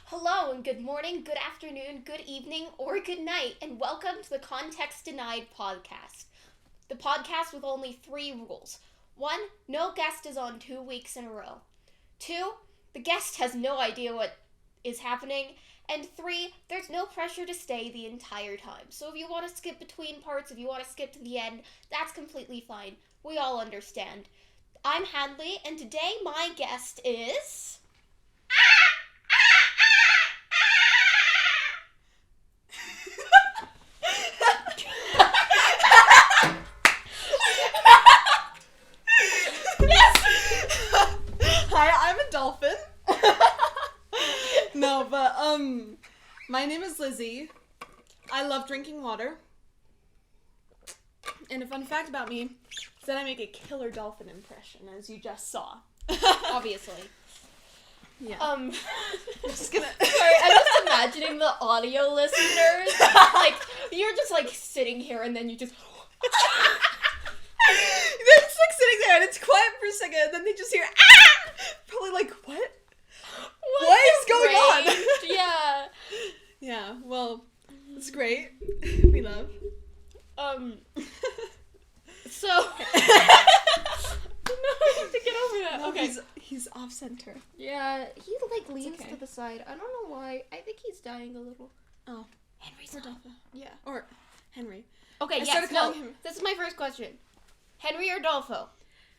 Hello and good morning, good afternoon, good evening, or good night, and welcome to the Context Denied podcast. The podcast with only 3 rules. 1. No guest is on 2 weeks in a row. 2. The guest has no idea what is happening. And 3. There's no pressure to stay the entire time. So if you want to skip between parts, if you want to skip to the end, that's completely fine. We all understand. I'm Hadley, and today my guest is... Hi, I'm a dolphin. No, but, my name is Lizzie. I love drinking water. And a fun fact about me is that I make a killer dolphin impression, as you just saw. Obviously. Yeah. I'm just gonna... Sorry, I'm just imagining the audio listeners. Like, you're just, like, sitting here and then you just... They're just, like, sitting there and it's quiet for a second and then they just hear, ah! Probably like, what? What is going on? Yeah. Yeah, well, it's great. We love. So... No, I have to get over that. No, Okay. He's off center. Yeah, he, like, leans okay. to the side. I don't know why. I think he's dying a little. Oh. Henry's Poor not. dolphin. Yeah. Or Henry. Okay, I yes, started no. calling him- This is my first question. Henry or Dolfo?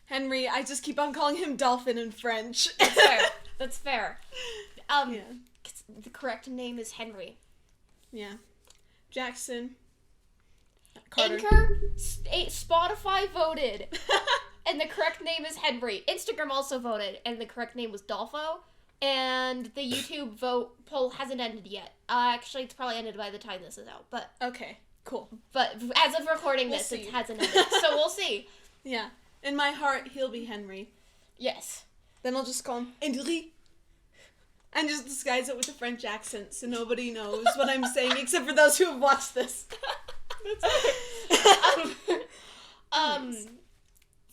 Henry, I just keep on calling him Dolphin in French. That's fair. That's fair. Yeah. The correct name is Henry. Yeah. Jackson. Carter. Anchor, Spotify voted, and the correct name is Henry. Instagram also voted, and the correct name was Dolfo. And the YouTube vote poll hasn't ended yet. Actually, it's probably ended by the time this is out. But Okay, cool. as of recording We'll this, see. it hasn't ended. So we'll see. Yeah. In my heart, he'll be Henry. Yes. Then I'll just call him Henry. And just disguise it with a French accent so nobody knows what I'm saying except for those who have watched this.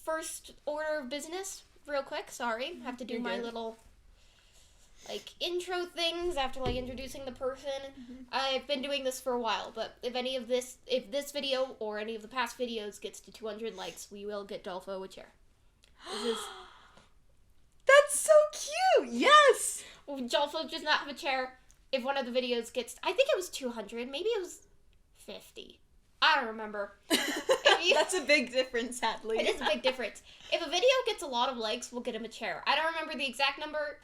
First order of business, real quick. Sorry, have to do You're my good. little intro things after introducing the person. I've been doing this for a while, but if this video or any of the past videos gets to 200 likes, we will get Dolfo a chair. This is That's so cute! Yes! Dolfo does not have a chair. If one of the videos gets, I think it was 200, maybe it was 50. I don't remember. That's a big difference, Hadley. It is a big difference. If a video gets a lot of likes, we'll get him a chair. I don't remember the exact number.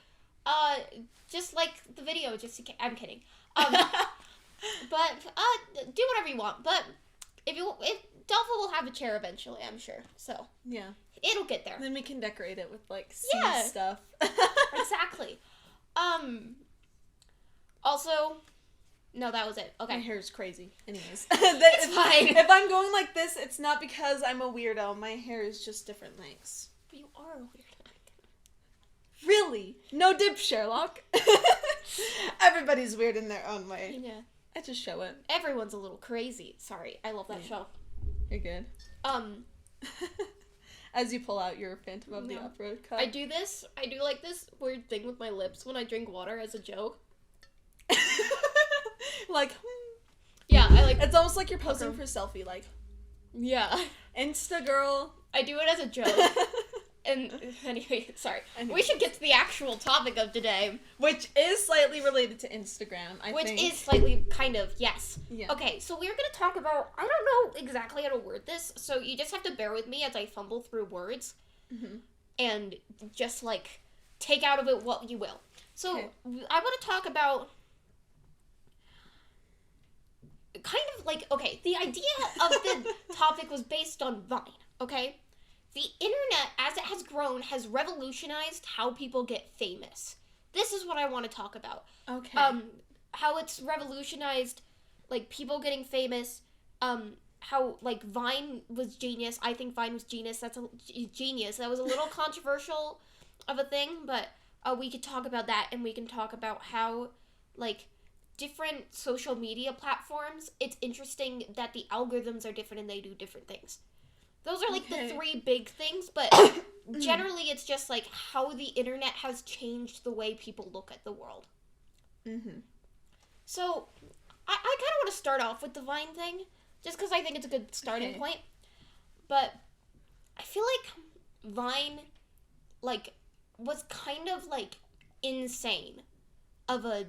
Just like the video. I'm kidding. But do whatever you want. But if Dolphin will have a chair eventually, I'm sure. So Yeah. it'll get there. Then we can decorate it with sea Yeah. stuff. Exactly. Also, no, that was it. My Okay. hair is crazy. Anyways. It's fine. If I'm going like this, it's not because I'm a weirdo. My hair is just different lengths. But you are a weirdo. Really? No dip, Sherlock. Everybody's weird in their own way. Yeah. I just show it. Everyone's a little crazy. Sorry, I love that show. You're good. As you pull out your Phantom of the No. Opera cup. I do this this weird thing with my lips when I drink water as a joke. Like, Yeah, it's almost like you're posing Okay. for selfie, like, yeah. Insta girl. I do it as a joke. And anyway, sorry. Anyway. We should get to the actual topic of today, Which is slightly related to Instagram, I which think. is slightly kind of, yes. Yeah. Okay, so we're going to talk about, I don't know exactly how to word this, so you just have to bear with me as I fumble through words Mm-hmm. and just take out of it what you will. So Okay. I want to talk about kind of okay, the idea of the topic was based on Vine, okay? The internet, as it has grown, has revolutionized how people get famous. This is what I want to talk about. Okay. How it's revolutionized, people getting famous, how, Vine was genius. I think Vine was genius. That's a genius. That was a little controversial of a thing, but we could talk about that, and we can talk about how, different social media platforms, it's interesting that the algorithms are different and they do different things. Those are Okay. the 3 big things, but generally it's just how the internet has changed the way people look at the world. Mm-hmm. So, I kind of want to start off with the Vine thing, just because I think it's a good starting point. But I feel like Vine, like, was kind of, like, insane of a,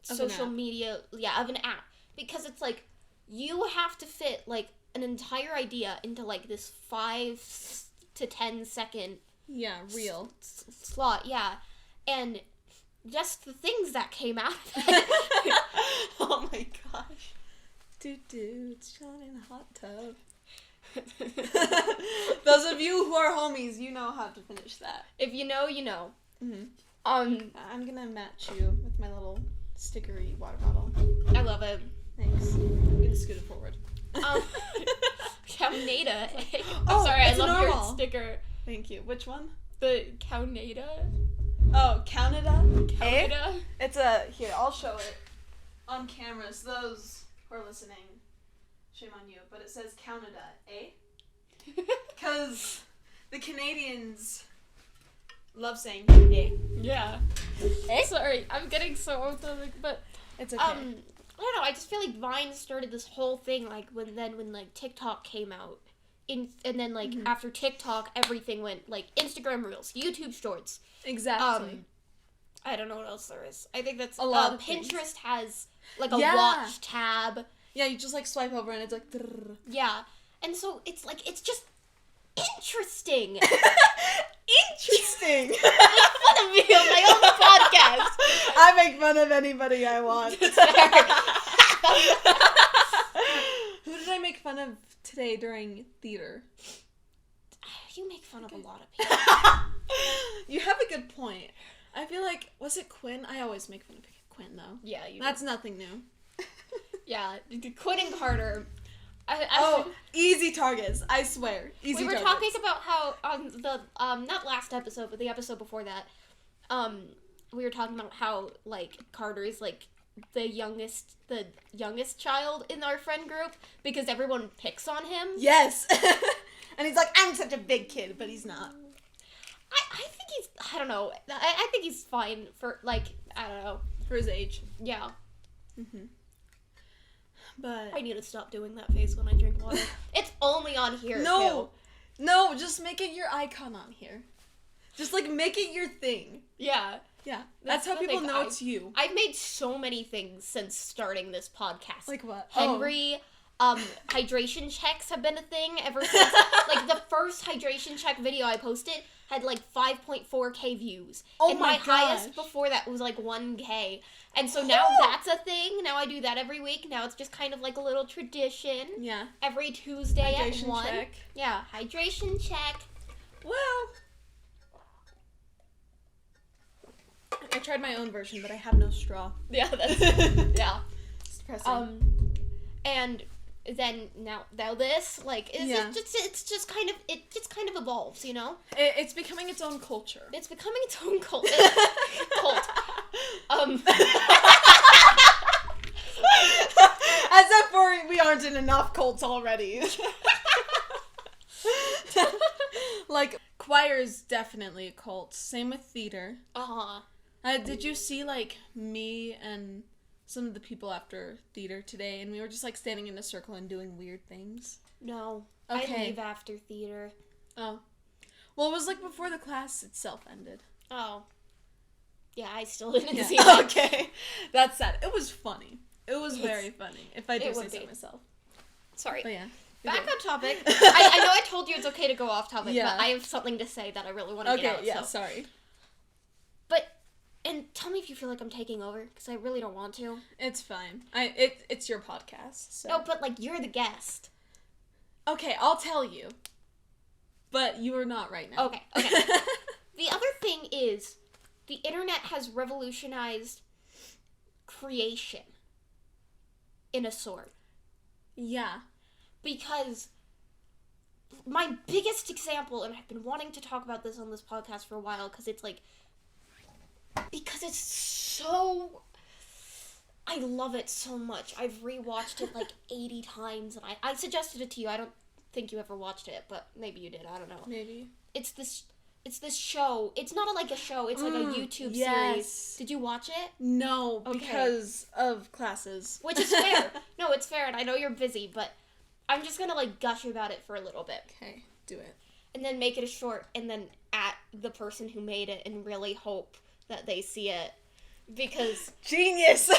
social media, of an app. Because it's, like, you have to fit, like, an entire idea into, like, this 5 to 10 second reel slot, and just the things that came out of it. Oh my gosh. It's chilling in a hot tub. Those of you who are homies, you know how to finish that. If you know, you know. Mm-hmm. I'm gonna match you with my little stickery water bottle. I love it. Thanks. I'm gonna scoot it forward. Cownada. I'm sorry, I love your sticker. Thank you. Which one? The Cownada. Oh, Canada? Canada? It's here, I'll show it on camera, so those who are listening, shame on you, but it says Canada, Because the Canadians love saying Yeah. Sorry, I'm getting so automatic, but it's okay. I don't know, I just feel like Vine started this whole thing, like, when like, TikTok came out. And then, like, after TikTok, everything went, like, Instagram Reels, YouTube Shorts. Exactly. I don't know what else there is. I think that's a lot of Pinterest things. has, like, a watch tab. Yeah, you just, like, swipe over and it's like... Drrr. Yeah. And so, it's, like, it's just interesting. Interesting. I make fun of me on my own podcast. I make fun of anybody I want. Who did I make fun of today during theater? You make fun of a lot of people. You have a good point. I feel like, was it Quinn? I always make fun of Quinn, though. Yeah, that's nothing new. Yeah, Quinn and Carter. Easy targets. I swear. Easy targets. We were talking about how on the not last episode, but the episode before that, we were talking about how, like, Carter is, like, the youngest child in our friend group because everyone picks on him. Yes. And he's like, I'm such a big kid, but he's not. I think he's, I don't know. I think he's fine for, like, I don't know. For his age. Yeah. Mm-hmm. But I need to stop doing that face when I drink water. It's only on here, No, just make it your icon on here. Just, like, make it your thing. Yeah. Yeah. That's how people know it's you. I've made so many things since starting this podcast. Like what? Henry, hydration checks have been a thing ever since. Like, the first hydration check video I posted had, like, 5.4k views. And my highest before that was, like, 1k. And so now that's a thing. Now I do that every week. Now it's just kind of like a little tradition. Yeah. Every Tuesday hydration at 1. Check. Yeah, hydration check. Well, I tried my own version, but I have no straw. Yeah, that's yeah. It's depressing. And then now this, like, it's just kind of evolves, you know? It's becoming its own culture. It's becoming its own cult. Cult. As if we aren't in enough cults already. Like, choir is definitely a cult. Same with theater. Uh-huh. Did you see, like, me and some of the people after theater today, and we were just, like, standing in a circle and doing weird things? No. Okay. I leave after theater. Oh. Well, it was, like, before the class itself ended. Oh. Yeah, I still didn't see that. Okay. That's sad. It was funny. It was very funny, if I do say so myself. Sorry. But yeah. Back on topic. I know I told you it's okay to go off topic, but I have something to say that I really want to get out. Okay, yeah, sorry. And tell me if you feel like I'm taking over, because I really don't want to. It's fine. It's your podcast, so. No, but, like, you're the guest. Okay, I'll tell you. But you are not right now. Okay. The other thing is, the internet has revolutionized creation, in a sort. Yeah. Because my biggest example, and I've been wanting to talk about this on this podcast for a while, because it's so... I love it so much. I've rewatched it like 80 times, and I suggested it to you. I don't think you ever watched it, but maybe you did. I don't know. Maybe. It's It's this show. It's not like a show. It's like a YouTube yes. series. Did you watch it? No, Okay. because of classes. Which is fair. No, it's fair, and I know you're busy, but I'm just gonna, like, gush about it for a little bit. Okay, do it. And then make it a short, and then at the person who made it, and really hope that they see it. Because... Genius!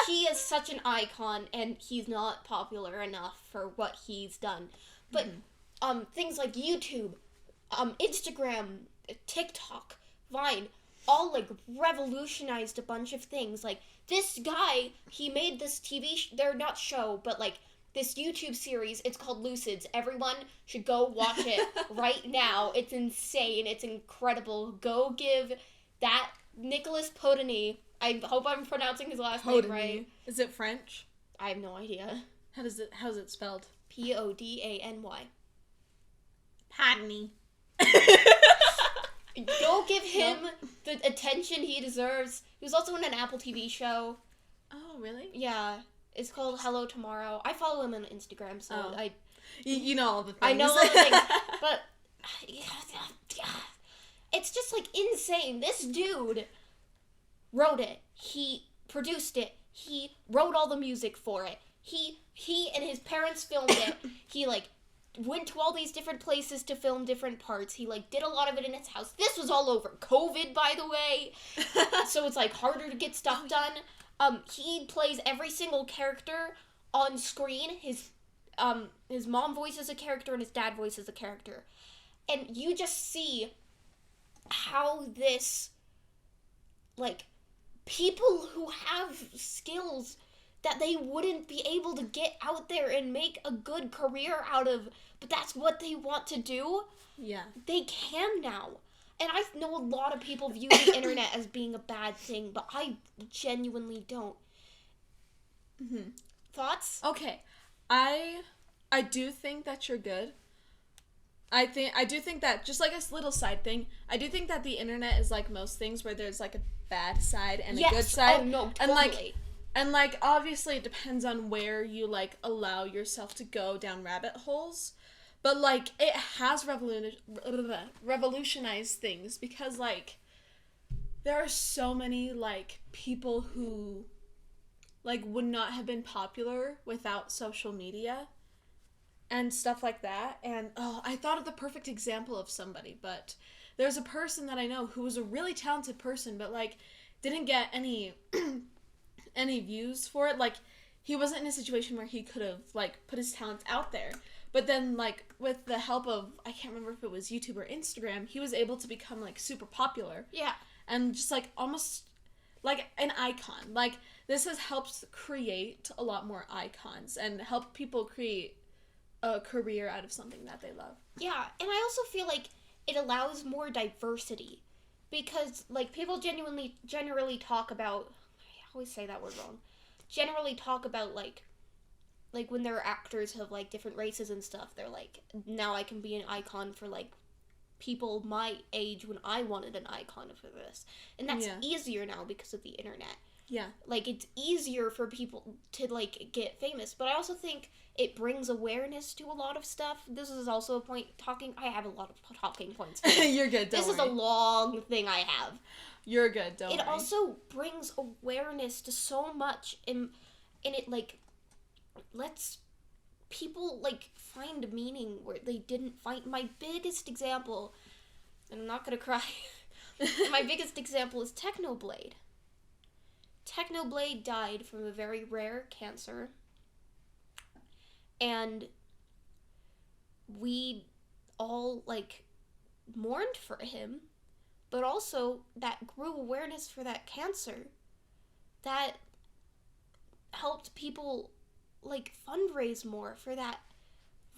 he is such an icon, and he's not popular enough for what he's done. But, things like YouTube, Instagram, TikTok, Vine, all, like, revolutionized a bunch of things. Like, this guy, he made this they're not show, but, like, this YouTube series. It's called Lucids. Everyone should go watch it right now. It's insane. It's incredible. Go give that Nicholas Podany, I hope I'm pronouncing his last name right. Is it French? I have no idea. How's it spelled? Podany. Podany. Go give him the attention he deserves. He was also in an Apple TV show. Oh, really? Yeah. It's called Hello Tomorrow. I follow him on Instagram, so You know all the things. I know all the things, but it's just, like, insane. This dude wrote it. He produced it. He wrote all the music for it. He and his parents filmed it. He, like, went to all these different places to film different parts. He, like, did a lot of it in his house. This was all over COVID, by the way. So it's, like, harder to get stuff done. He plays every single character on screen. His mom voices a character and his dad voices a character. And you just see how this, like, people who have skills that they wouldn't be able to get out there and make a good career out of, but that's what they want to do. Yeah. They can now. And I know a lot of people view the internet as being a bad thing, but I genuinely don't. Mm-hmm. Thoughts? Okay. I do think that you're good. I do think that, just like a little side thing, I do think that the internet is like most things where there's like a bad side and a good side. Oh, no, totally. And like obviously it depends on where you like allow yourself to go down rabbit holes. But, like, it has revolutionized things because, like, there are so many, like, people who, like, would not have been popular without social media and stuff like that. And, I thought of the perfect example of somebody, but there's a person that I know who was a really talented person, but, like, didn't get any views for it. Like, he wasn't in a situation where he could have, like, put his talents out there. But then, like, with the help of, I can't remember if it was YouTube or Instagram, he was able to become, like, super popular. Yeah. And just, like, almost, like, an icon. Like, this has helped create a lot more icons and help people create a career out of something that they love. Yeah, and I also feel like it allows more diversity. Because, like, people generally talk about, I always say that word wrong, generally talk about, like, when there are actors of, like, different races and stuff, they're like, now I can be an icon for, like, people my age when I wanted an icon for this. And that's easier now because of the internet. Yeah. Like, it's easier for people to, like, get famous. But I also think it brings awareness to a lot of stuff. This is also a point I have a lot of talking points. You're good, don't worry. This is a long thing I have. You're good, don't worry. It also brings awareness to so much, and it, like, lets people, like, find meaning where they didn't find. My biggest example, and I'm not gonna cry, my biggest example is Technoblade. Technoblade died from a very rare cancer, and we all, like, mourned for him, but also that grew awareness for that cancer that helped people, like, fundraise more for that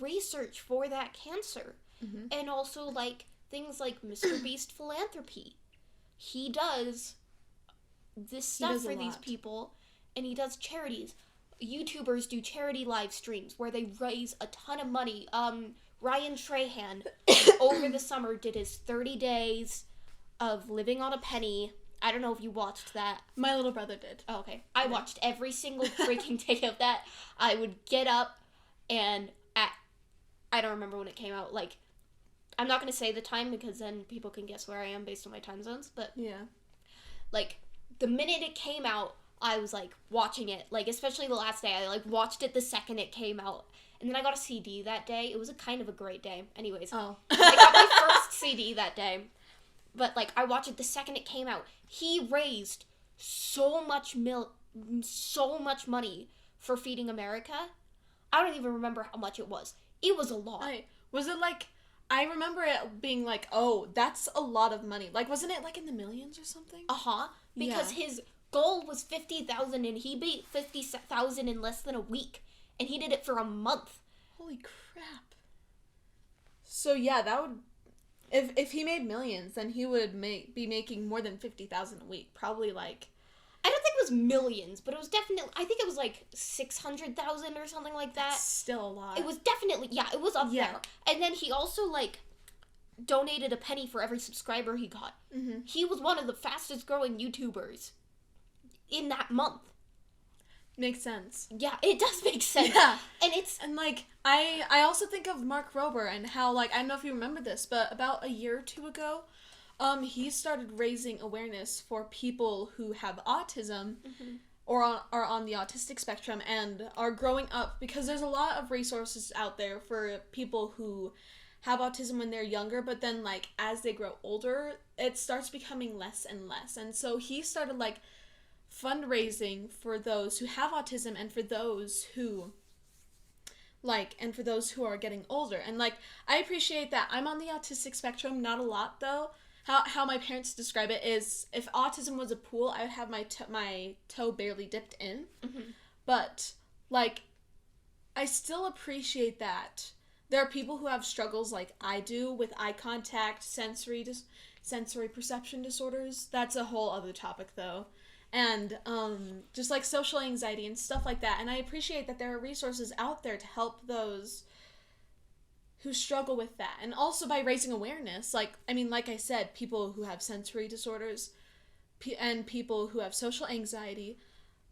research for that cancer. Mm-hmm. And also, like, things like Mr. Beast Philanthropy. He does this stuff for these people, and he does charities. YouTubers do charity live streams where they raise a ton of money. Ryan Trahan over the summer did his 30 days of living on a penny. I don't know if you watched that. My little brother did. Oh, okay. I watched every single freaking day of that. I would get up and I don't remember when it came out, like I'm not going to say the time because then people can guess where I am based on my time zones, but Yeah. like the minute it came out, I was like watching it, like especially the last day. I like watched it the second it came out, and then I got a CD that day. It was a kind of a great day. Anyways, Oh. I got my first CD that day, but like I watched it the second it came out. He raised so much money for Feeding America. I don't even remember how much it was. It was a lot. Was it like, I remember it being like, oh, that's a lot of money. Like, wasn't it like in the millions or something? Because his goal was 50,000 and he beat 50,000 in less than a week, and he did it for a month. Holy crap. So yeah, that would, if he made millions, then he would be making more than 50,000 a week. Probably like, I don't think it was millions, but it was definitely, I think it was like 600,000 or something like that. That's still a lot. It was definitely, it was up there. And then he also like donated a penny for every subscriber he got. Mm-hmm. He was one of the fastest growing YouTubers in that month. Makes sense. Yeah, it does make sense. Yeah. And like, I also think of Mark Rober and how, like, I don't know if you remember this, but about a year or two ago, he started raising awareness for people who have autism or are on the autistic spectrum and are growing up, because there's a lot of resources out there for people who have autism when they're younger, but then, like, as they grow older, it starts becoming less and less. And so he started, like, fundraising for those who have autism and for those who are getting older. And like, I appreciate that. I'm on the autistic spectrum, not a lot though. How my parents describe it is, if autism was a pool, I would have my toe barely dipped in. But like, I still appreciate that there are people who have struggles like I do with eye contact, sensory perception disorders. That's a whole other topic though. And just like social anxiety and stuff like that. And I appreciate that there are resources out there to help those who struggle with that. And also by raising awareness, like I said, people who have sensory disorders and people who have social anxiety,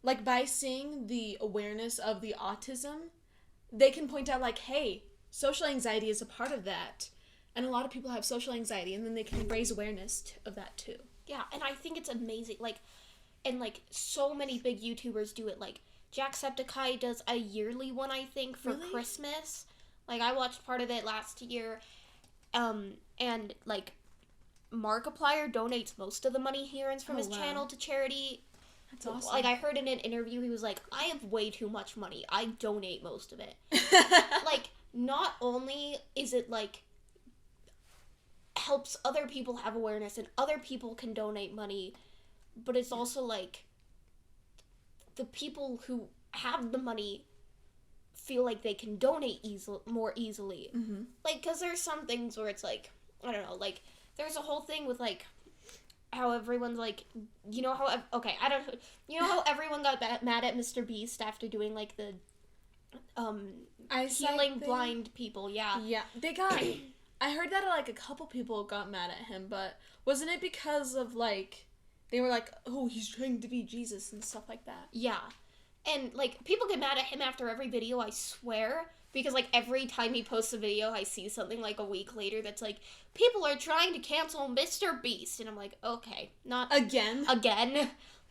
like by seeing the awareness of the autism, they can point out like, hey, social anxiety is a part of that. And a lot of people have social anxiety, and then they can raise awareness of that too. Yeah, and I think it's amazing. And so many big YouTubers do it. Like Jacksepticeye does a yearly one, I think, for Christmas. Like I watched part of it last year. And like Markiplier donates most of the money he earns from his channel to charity. That's awesome. Like I heard in an interview, he was like, I have way too much money. I donate most of it. Like, not only is it like helps other people have awareness and other people can donate money, but it's also like the people who have the money feel like they can donate more easily. Like, because there's some things where it's like, I don't know, like there's a whole thing with like how everyone's like, you know how everyone got mad at Mr. Beast after doing like the healing blind people. Yeah, they got I heard that like a couple people got mad at him, but wasn't it because of like they were like, oh, he's trying to be Jesus and stuff like that? Yeah. And like people get mad at him after every video, I swear, because like every time he posts a video, I see something like a week later that's like, people are trying to cancel Mr. Beast, and I'm like, okay, not again.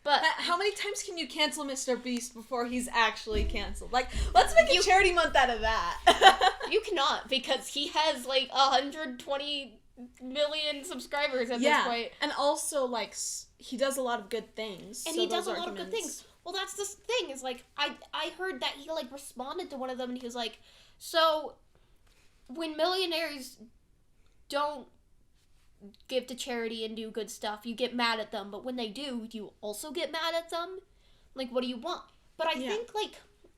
But how many times can you cancel Mr. Beast before he's actually canceled? Like, let's make a charity month out of that. You cannot, because he has like 120 million subscribers at this point. And also like he does a lot of good things. And he does a lot of good things. Well, that's the thing, is like I heard that he like responded to one of them and he was like, so when millionaires don't give to charity and do good stuff, you get mad at them, but when they do, you also get mad at them? Like, what do you want? But I think like,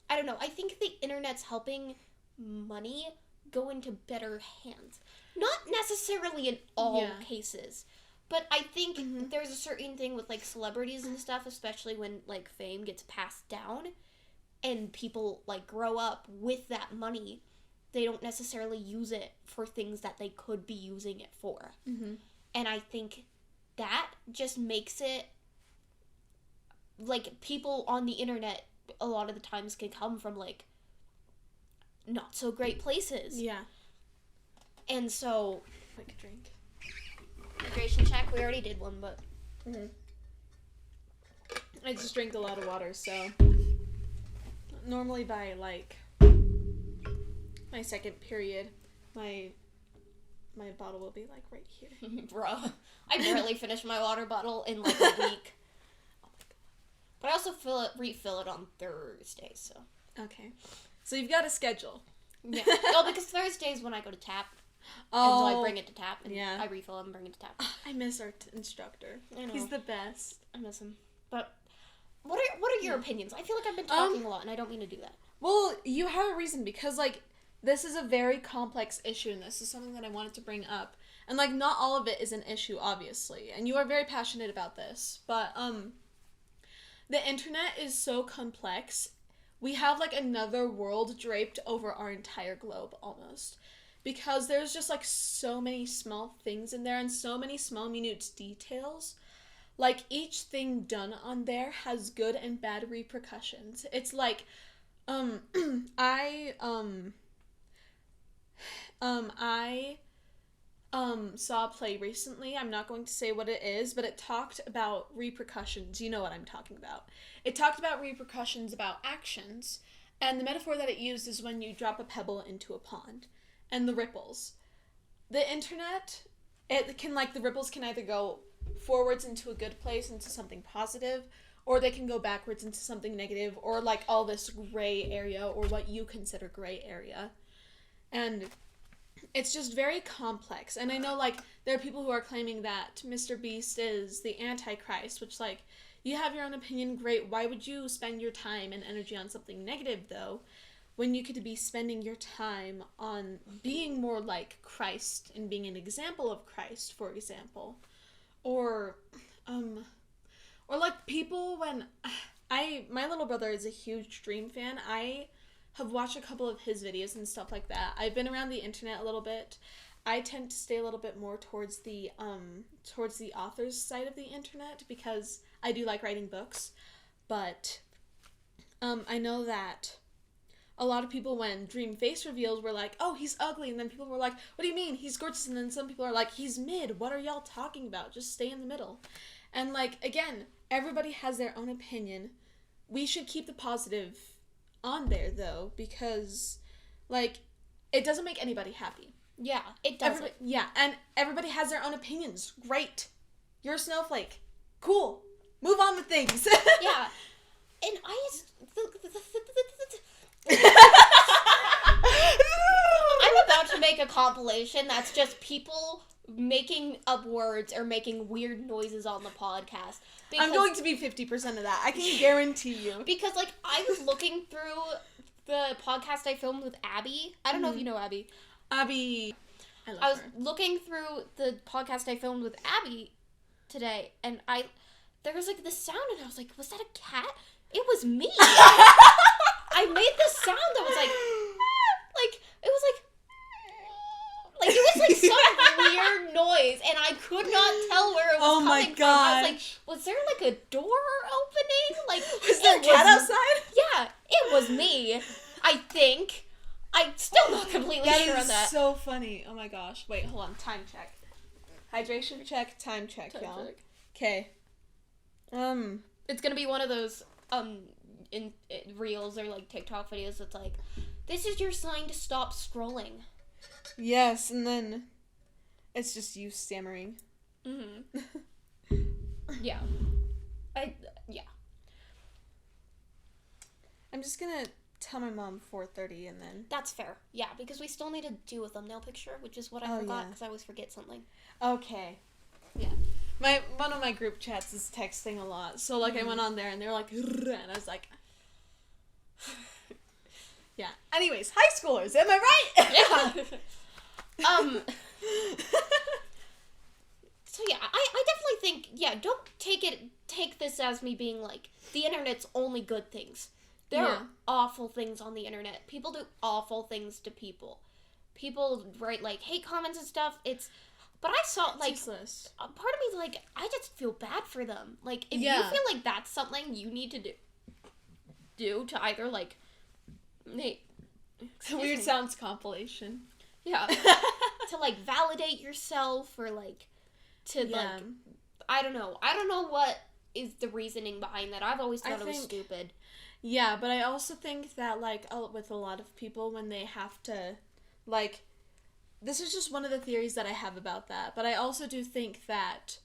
I don't know, I think the internet's helping money go into better hands. Not necessarily in all cases, but I think there's a certain thing with like celebrities and stuff, especially when like fame gets passed down and people like grow up with that money. They don't necessarily use it for things that they could be using it for. And I think that just makes it like people on the internet a lot of the times can come from like not so great places. Yeah. And so quick drink. Hydration check. We already did one, but I just drink a lot of water, so normally by like my second period, my bottle will be like right here. Bruh, I barely finished my water bottle in like a week. Oh my god! But I also refill it on Thursdays. So okay, so you've got a schedule. yeah. No, because Thursdays when I go to tap. Oh, and so I bring it to tap, and yeah. I refill it and bring it to tap. I miss our instructor. I know. He's the best. I miss him. But what are your opinions? I feel like I've been talking a lot, and I don't mean to do that. Well, you have a reason, because, like, this is a very complex issue, and this is something that I wanted to bring up. And, like, not all of it is an issue, obviously. And you are very passionate about this. But, the internet is so complex. We have, like, another world draped over our entire globe, almost. Because there's just, like, so many small things in there and so many small, minute details. Like, each thing done on there has good and bad repercussions. It's like, I saw a play recently. I'm not going to say what it is, but it talked about repercussions. You know what I'm talking about. It talked about repercussions about actions, and the metaphor that it used is when you drop a pebble into a pond, and the ripples. The internet, it can, like, the ripples can either go forwards into a good place, into something positive, or they can go backwards into something negative, or, like, all this gray area, or what you consider gray area. And it's just very complex. And I know, like, there are people who are claiming that Mr. Beast is the Antichrist, which, like, you have your own opinion, great. Why would you spend your time and energy on something negative, though, when you could be spending your time on being more like Christ and being an example of Christ, for example? Or like, people when my little brother is a huge Dream fan. I have watched a couple of his videos and stuff like that. I've been around the internet a little bit. I tend to stay a little bit more towards the author's side of the internet, because I do like writing books. But I know that a lot of people, when Dream face reveals, were like, oh, he's ugly. And then people were like, what do you mean? He's gorgeous. And then some people are like, he's mid. What are y'all talking about? Just stay in the middle. And, like, again, everybody has their own opinion. We should keep the positive on there, though, because, like, it doesn't make anybody happy. Yeah, it doesn't. And everybody has their own opinions. Great. You're a snowflake. Cool. Move on with things. Yeah. And I just... I'm about to make a compilation that's just people making up words or making weird noises on the podcast. I'm going to be 50% of that. I can guarantee you. Because, like, I was looking through the podcast I filmed with Abby. I don't know if you know Abby. Abby. I was looking through the podcast I filmed with Abby today, and there was, like, this sound, and I was like, was that a cat? It was me. I made this sound that was like it was like it was like some weird noise, and I could not tell where it was coming from. I was like, was there like a door opening? Like, was there a cat outside? Yeah, it was me. I think. I'm still not completely sure on that. That is so funny. Oh my gosh. Wait, hold on. Time check. Hydration check. Time check, y'all. Okay. It's gonna be one of those in reels or like TikTok videos that's like, this is your sign to stop scrolling. Yes, and then it's just you stammering. Mm-hmm. Yeah. Yeah. I'm just gonna tell my mom 4:30 and then... That's fair. Yeah, because we still need to do a thumbnail picture, which is what I forgot because I always forget something. Okay. Yeah. One of my group chats is texting a lot, so, like, I went on there and they were like, and I was like... Yeah. Anyways, high schoolers, am I right? Yeah. So yeah, I definitely think, yeah, don't take this as me being like, the internet's only good things. There are awful things on the internet. People do awful things to people. People write, like, hate comments and stuff. But I saw, like, useless. A part of me is like, I just feel bad for them. Like, if you feel like that's something you need to do to either, like, It's a Weird Sounds compilation. Yeah. to like validate yourself or like to Yeah. like I don't know what is the reasoning behind that. I've always thought it was think- stupid. Yeah, but I also think that, like, with a lot of people, when they have to, like, this is just one of the theories that I have about that, but I also do think that,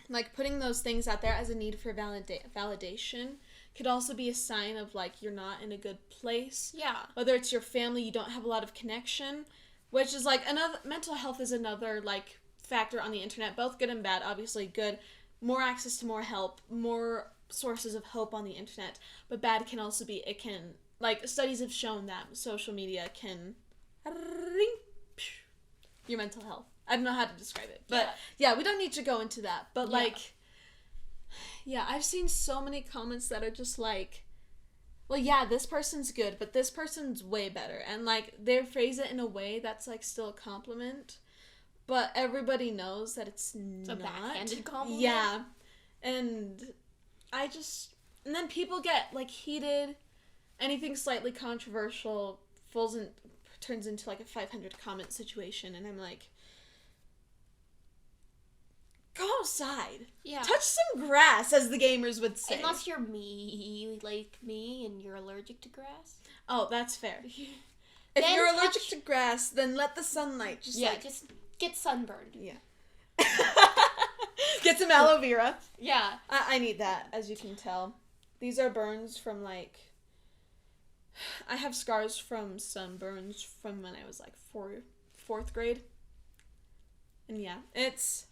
like, putting those things out there as a need for validation could also be a sign of, like, you're not in a good place. Yeah. Whether it's your family, you don't have a lot of connection, which is, like, mental health is another, like, factor on the internet, both good and bad. Obviously good, more access to more help, more sources of hope on the internet, but bad can also be, it can, like, studies have shown that social media can your mental health. I don't know how to describe it, but yeah, we don't need to go into that, but like, yeah, I've seen so many comments that are just like, well, yeah, this person's good, but this person's way better, and like, they phrase it in a way that's like still a compliment, but everybody knows that it's not. A backhanded compliment? Yeah, and and then people get, like, heated. Anything slightly controversial turns into, like, a 500 comment situation, and I'm like, go outside. Yeah. Touch some grass, as the gamers would say. Unless you're like me, and you're allergic to grass. Oh, that's fair. If Then you're allergic to grass, then let the sunlight just, just get sunburned. Yeah. Get some aloe vera. Yeah. I need that, as you can tell. These are burns from, like, I have scars from sunburns from when I was, like, fourth grade. And yeah, it's,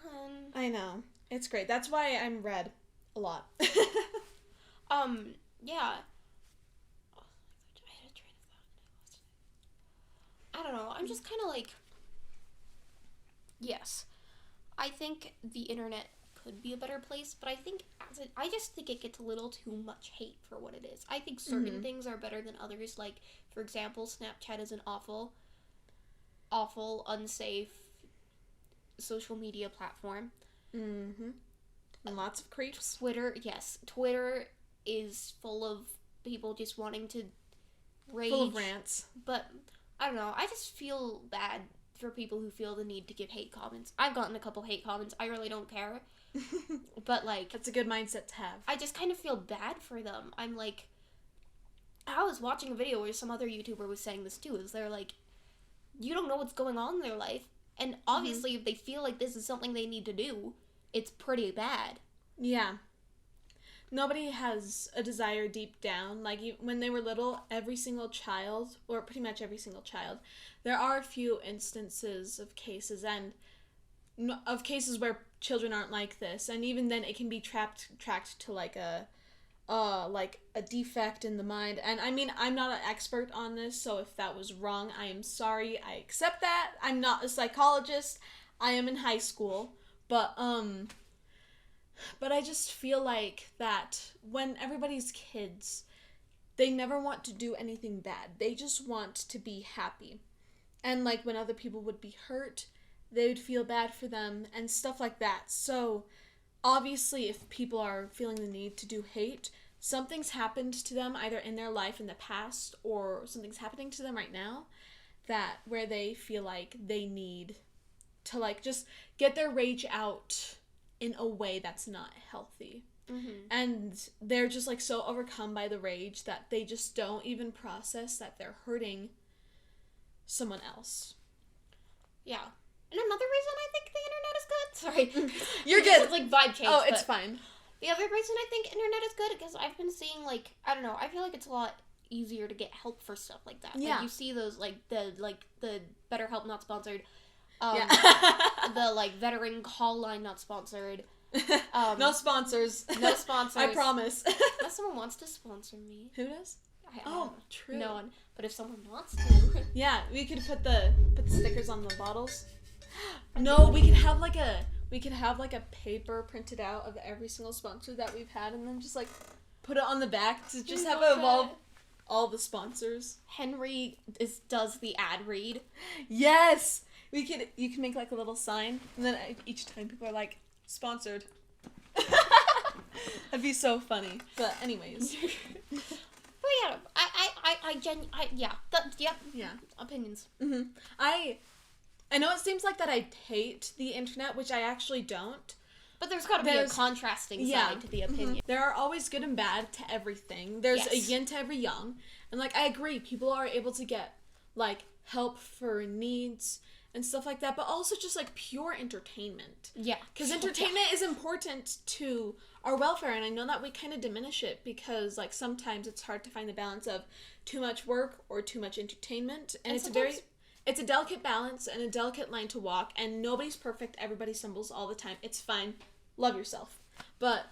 Fun. I know. It's great. That's why I'm red a lot. Yeah. Oh, I had a train of thought and I lost it. I don't know. I'm just kind of like, yes, I think the internet could be a better place, but I just think it gets a little too much hate for what it is. I think certain things are better than others. Like, for example, Snapchat is an awful, unsafe social media platform. Mm-hmm. And lots of creeps. Twitter is full of people just wanting to rage. Full of rants. But, I don't know, I just feel bad for people who feel the need to give hate comments. I've gotten a couple hate comments. I really don't care. But, like, That's a good mindset to have. I just kind of feel bad for them. I'm like, I was watching a video where some other YouTuber was saying this too, is they're like, you don't know what's going on in their life, and obviously if they feel like this is something they need to do, it's pretty bad. Yeah. Nobody has a desire deep down. Like, when they were little, every single child, or pretty much every single child, there are a few instances of cases where children aren't like this, and even then it can be tracked to like a defect in the mind. And I mean, I'm not an expert on this, so if that was wrong, I am sorry. I accept that. I'm not a psychologist. I am in high school, but I just feel like that when everybody's kids, they never want to do anything bad. They just want to be happy. And like when other people would be hurt, they would feel bad for them and stuff like that. So obviously if people are feeling the need to do hate, something's happened to them either in their life in the past or something's happening to them right now where they feel like they need to like just get their rage out in a way that's not healthy. Mm-hmm. And they're just like so overcome by the rage that they just don't even process that they're hurting someone else. Yeah. And another reason I think the internet is good. Sorry. You're good. It's like vibe change. Oh, it's but fine. the other reason I think internet is good because I've been seeing like, I don't know, I feel like it's a lot easier to get help for stuff like that. Yeah. Like you see those the BetterHelp not sponsored. Yeah. The like veteran call line not sponsored. No sponsors. No sponsors. I promise. Unless someone wants to sponsor me. Who does? Oh, true. No one. But if someone wants to. Yeah, we could put the stickers on the bottles. No, we could have like a paper printed out of every single sponsor that we've had, and then just like put it on the back to just have it involve all the sponsors. Henry does the ad read. Yes, you can make like a little sign, and then each time people are like sponsored. That'd be so funny. But anyways. But yeah, I Yeah. Opinions. Mm-hmm. I know it seems like that I hate the internet, which I actually don't. But there's got to be a contrasting side to the opinion. Mm-hmm. There are always good and bad to everything. There's a yin to every yang. And, like, I agree, people are able to get, like, help for needs and stuff like that, but also just, like, pure entertainment. Yeah. Because entertainment is important to our welfare, and I know that we kind of diminish it because, like, sometimes it's hard to find the balance of too much work or too much entertainment, and it's a delicate balance and a delicate line to walk, and nobody's perfect, everybody stumbles all the time. It's fine. Love yourself. But,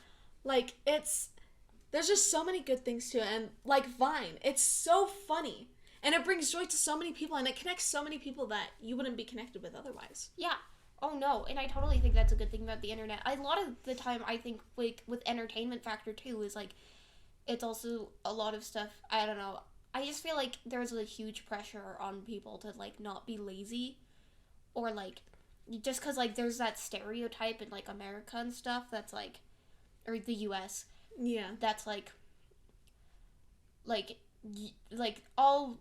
like, there's just so many good things to it, and, like, Vine, it's so funny, and it brings joy to so many people, and it connects so many people that you wouldn't be connected with otherwise. Yeah. Oh, no, and I totally think that's a good thing about the internet. A lot of the time, I think, like, with entertainment factor, too, is, like, it's also a lot of stuff, I don't know, I just feel like there's a huge pressure on people to, like, not be lazy, or, like, just because, like, there's that stereotype in, like, America and stuff that's, like, or the U.S., yeah, that's, like, all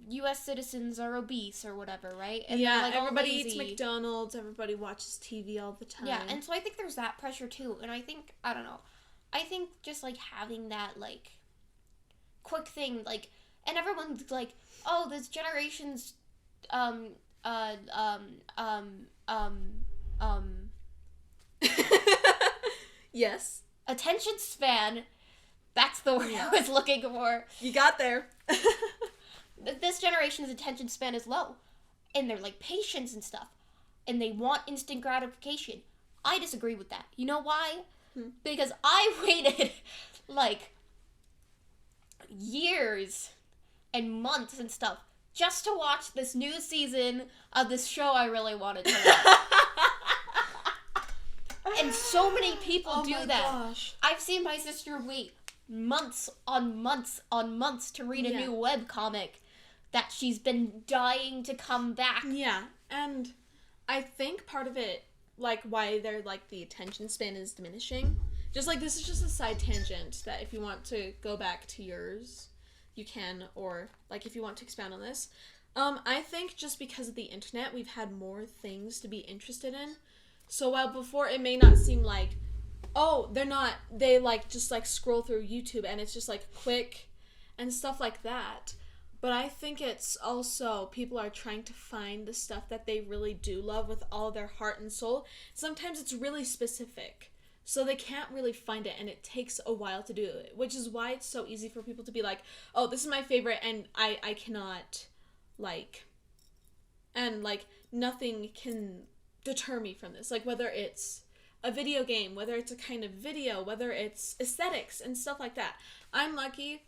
U.S. citizens are obese or whatever, right? And yeah, like, everybody eats McDonald's, everybody watches TV all the time. Yeah, and so I think there's that pressure, too, and I think, I don't know, I think just, like, having that, like, quick thing, like, and everyone's like, oh, this generation's, yes. attention span, that's the word I was looking for. You got there. This generation's attention span is low, and they're, like, patience and stuff, and they want instant gratification. I disagree with that. You know why? Because I waited, like, years and months and stuff just to watch this new season of this show I really wanted to watch. And so many people do that. Gosh. I've seen my sister wait months on months on months to read a new webcomic that she's been dying to come back. Yeah, and I think part of it, like, why they're, like, the attention span is diminishing, just, like, this is just a side tangent that if you want to go back to yours, you can, or, like, if you want to expound on this. I think just because of the internet, we've had more things to be interested in. So while before it may not seem like, oh, they, like, just, like, scroll through YouTube and it's just, like, quick and stuff like that. But I think it's also people are trying to find the stuff that they really do love with all their heart and soul. Sometimes it's really specific, so they can't really find it, and it takes a while to do it, which is why it's so easy for people to be like, oh, this is my favorite, and I cannot, like, and, like, nothing can deter me from this. Like, whether it's a video game, whether it's a kind of video, whether it's aesthetics and stuff like that. I'm lucky.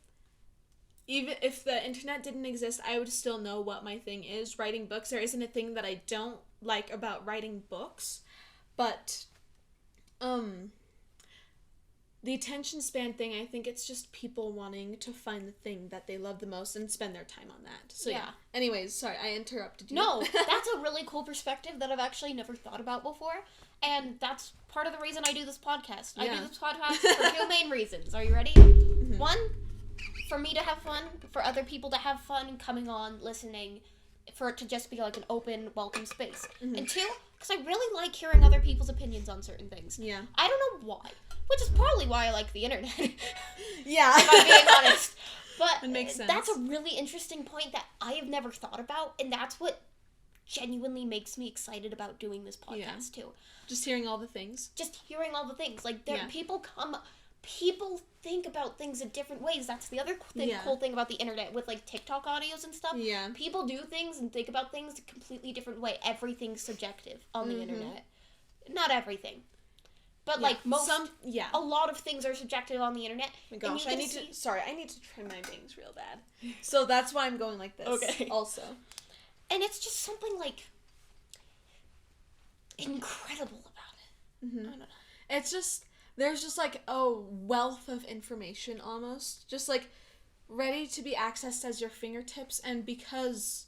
Even if the internet didn't exist, I would still know what my thing is. Writing books. There isn't a thing that I don't like about writing books. But, the attention span thing, I think it's just people wanting to find the thing that they love the most and spend their time on that. So, yeah. Anyways, sorry, I interrupted you. No, that's a really cool perspective that I've actually never thought about before. And that's part of the reason I do this podcast. I do this podcast for two main reasons. Are you ready? Mm-hmm. One, for me to have fun, for other people to have fun coming on, listening, for it to just be like an open, welcome space. Mm-hmm. And two, because I really like hearing other people's opinions on certain things. Yeah. I don't know why, which is probably why I like the internet. Yeah. If I'm being honest. But it makes sense. That's a really interesting point that I have never thought about, and that's what genuinely makes me excited about doing this podcast too. Just hearing all the things. Just hearing all the things. Like, people think about things in different ways. That's the other cool thing about the internet with, like, TikTok audios and stuff. Yeah. People do things and think about things a completely different way. Everything's subjective on the internet. Not everything. But, like, a lot of things are subjective on the internet. Oh my gosh, I need to trim my bangs real bad. So that's why I'm going like this. Okay. Also. And it's just something, like, incredible about it. Mm-hmm. I don't know. It's just, there's just, like, a wealth of information almost. Just, like, ready to be accessed as your fingertips. And because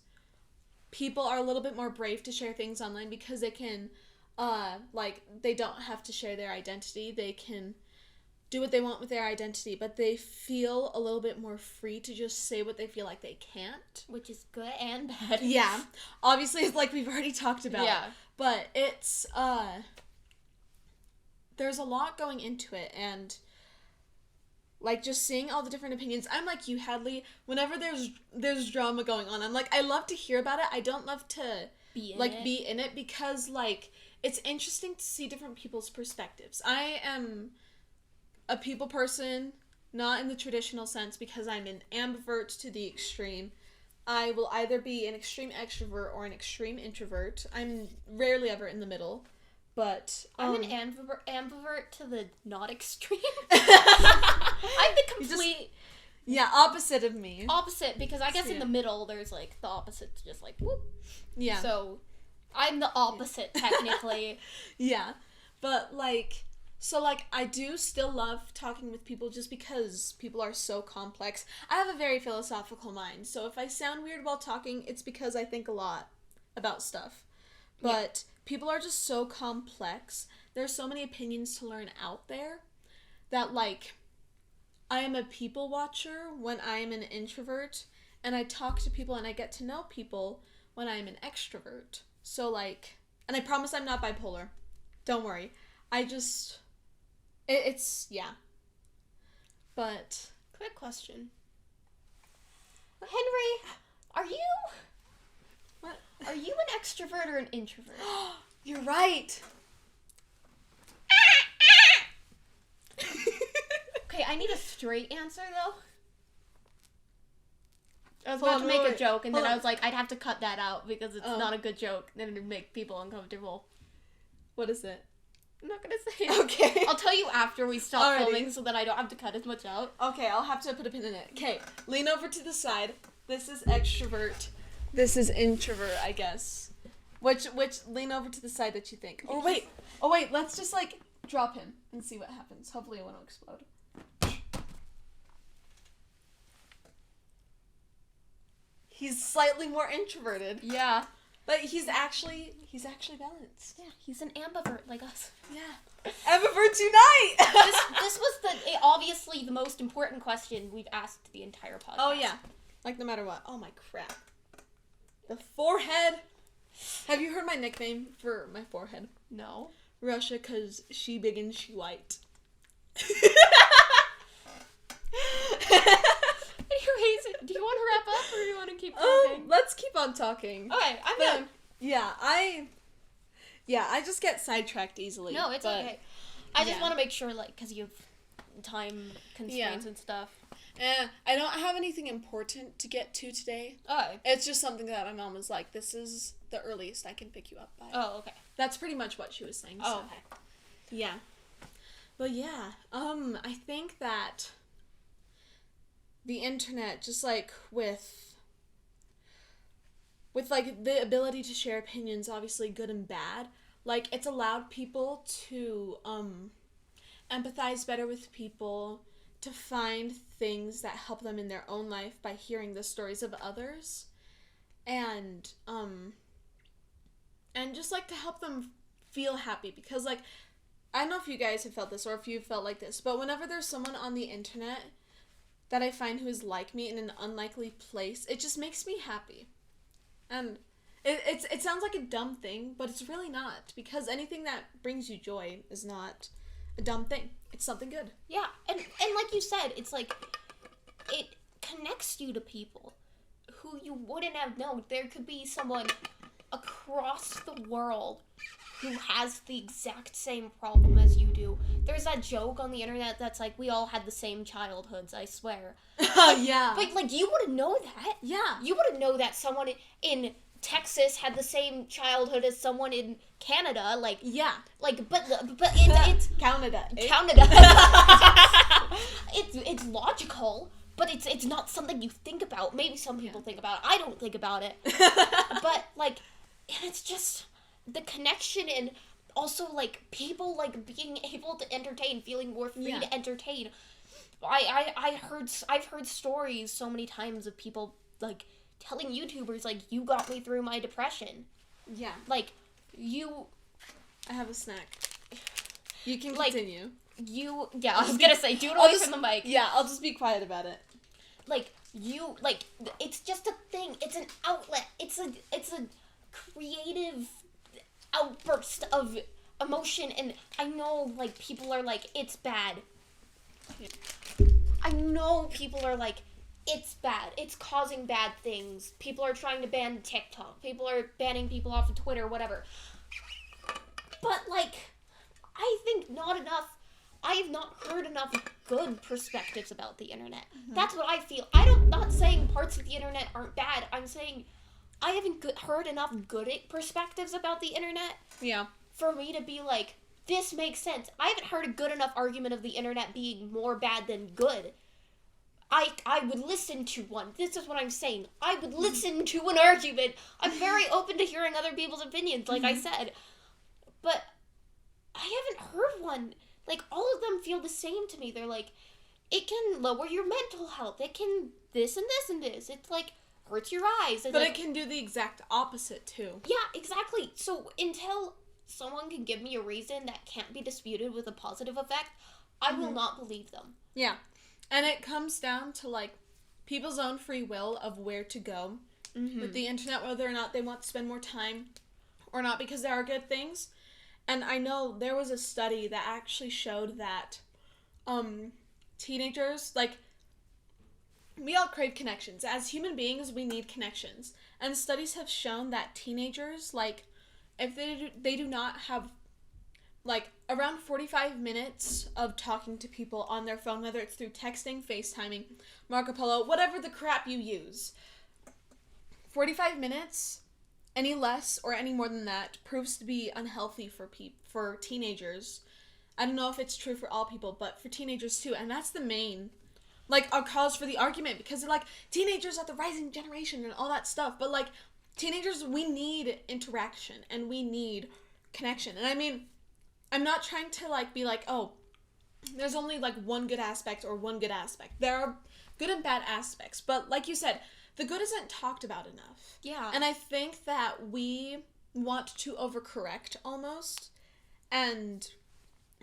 people are a little bit more brave to share things online because they can, like, they don't have to share their identity. They can do what they want with their identity, but they feel a little bit more free to just say what they feel like they can't. Which is good and bad. Yeah. Obviously, it's like we've already talked about. Yeah. But it's, there's a lot going into it, and, like, just seeing all the different opinions. I'm like you, Hadley. Whenever there's drama going on, I'm like, I love to hear about it. I don't love to, be in it, because, like, it's interesting to see different people's perspectives. I am a people person, not in the traditional sense, because I'm an ambivert to the extreme. I will either be an extreme extrovert or an extreme introvert. I'm rarely ever in the middle, but... I'm an ambivert to the not extreme. I'm the complete... opposite of me. Opposite, because I guess in the middle, there's, like, the opposite to just, like, whoop. Yeah. So... I'm the opposite, technically. Yeah. But, like, so, like, I do still love talking with people just because people are so complex. I have a very philosophical mind, so if I sound weird while talking, it's because I think a lot about stuff. But people are just so complex. There's so many opinions to learn out there that, like, I am a people watcher when I am an introvert, and I talk to people and I get to know people when I am an extrovert. So, like, and I promise I'm not bipolar. Don't worry. I just, it's, yeah. But. Quick question. Henry, are you an extrovert or an introvert? You're right. Okay, I need a straight answer, though. I was about to make a joke, and then I was like, I'd have to cut that out because it's not a good joke. Then it'd make people uncomfortable. What is it? I'm not gonna say it. Okay. I'll tell you after we stop filming so that I don't have to cut as much out. Okay, I'll have to put a pin in it. Okay, lean over to the side. This is extrovert. This is introvert, I guess. Which lean over to the side that you think. Oh wait, let's just, like, drop him and see what happens. Hopefully it won't explode. He's slightly more introverted. Yeah. But he's actually balanced. Yeah, he's an ambivert like us. Yeah. Ambiverts unite! this was obviously the most important question we've asked the entire podcast. Oh, yeah. Like, no matter what. Oh, my crap. The forehead. Have you heard my nickname for my forehead? No. Russia, 'cause she big and she white. Anyways, do you want to wrap up or do you want to keep talking? Let's keep on talking. Okay, I'm done. Yeah, I just get sidetracked easily. No, it's okay. I just want to make sure, like, because you have time constraints and stuff. I don't have anything important to get to today. Oh. It's just something that my mom was like, this is the earliest I can pick you up by. Oh, okay. That's pretty much what she was saying. Oh, so. okay. Yeah. But yeah, I think that the internet, just like with like the ability to share opinions, obviously good and bad, like it's allowed people to empathize better with people, to find things that help them in their own life by hearing the stories of others, and just like to help them feel happy, because like I don't know if you guys have felt this or if you've felt like this, but whenever there's someone on the internet that I find who is like me in an unlikely place, it just makes me happy. And it sounds like a dumb thing, but it's really not, because anything that brings you joy is not a dumb thing. It's something good. Yeah, and like you said, it's like, it connects you to people who you wouldn't have known. There could be someone across the world who has the exact same problem as you do. There's that joke on the internet that's like, we all had the same childhoods, I swear. Yeah. But, like, you wouldn't know that. Yeah. You wouldn't know that someone in Texas had the same childhood as someone in Canada, like... Yeah. Like, but it's... Canada. Canada. It's logical, but it's not something you think about. Maybe some people think about it. I don't think about it. But, like, and it's just... the connection, and also, like, people, like, being able to entertain, feeling more free to entertain. I've heard stories so many times of people, like, telling YouTubers, like, you got me through my depression. Yeah. Like, you... I have a snack. You can continue. I was gonna say, do it away from the mic. Yeah, I'll just be quiet about it. It's just a thing. It's an outlet. It's a creative outburst of emotion, and I know, like, people are like, it's bad. I know people are like, it's bad. It's causing bad things. People are trying to ban TikTok. People are banning people off of Twitter, whatever. But, like, I think not enough. I have not heard enough good perspectives about the internet. Mm-hmm. That's what I feel. Not saying parts of the internet aren't bad. I'm saying I haven't heard enough good perspectives about the internet. Yeah. For me to be like, this makes sense. I haven't heard a good enough argument of the internet being more bad than good. I would listen to one. This is what I'm saying. I would listen to an argument. I'm very open to hearing other people's opinions, like I said. But I haven't heard one. Like, all of them feel the same to me. They're like, it can lower your mental health. It can this and this and this. It's like, hurts your eyes. But it can do the exact opposite, too. Yeah, exactly. So until someone can give me a reason that can't be disputed with a positive effect, I will not believe them. Yeah. And it comes down to, like, people's own free will of where to go with the internet, whether or not they want to spend more time or not, because there are good things. And I know there was a study that actually showed that teenagers, like, we all crave connections. As human beings, we need connections. And studies have shown that teenagers, like, if they do not have, like, around 45 minutes of talking to people on their phone, whether it's through texting, FaceTiming, Marco Polo, whatever the crap you use, 45 minutes, any less or any more than that, proves to be unhealthy for teenagers. I don't know if it's true for all people, but for teenagers too. And that's the main, like, a cause for the argument, because they're like, teenagers are the rising generation and all that stuff. But, like, teenagers, we need interaction and we need connection. And I mean, I'm not trying to, like, be like, oh, there's only, like, one good aspect or one good aspect. There are good and bad aspects. But, like you said, the good isn't talked about enough. Yeah. And I think that we want to overcorrect almost. And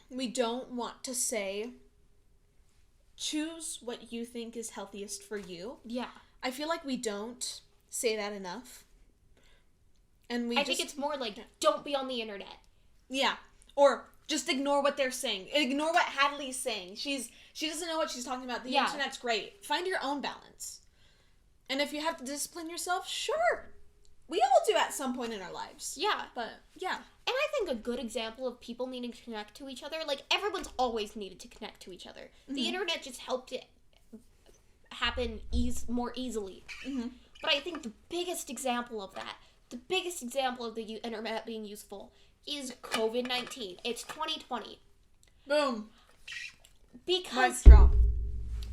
we don't want to say, choose what you think is healthiest for you. Yeah. I feel like we don't say that enough. And I think it's more like, don't be on the internet. Yeah. Or just ignore what they're saying. Ignore what Hadley's saying. She doesn't know what she's talking about. The internet's great. Find your own balance. And if you have to discipline yourself, sure. We all do at some point in our lives. Yeah. But, yeah. And I think a good example of people needing to connect to each other, like, everyone's always needed to connect to each other. Mm-hmm. The internet just helped it happen more easily. Mm-hmm. But I think the biggest example of that, the biggest example of the internet being useful is COVID-19. It's 2020. Boom. Because... Mic drop.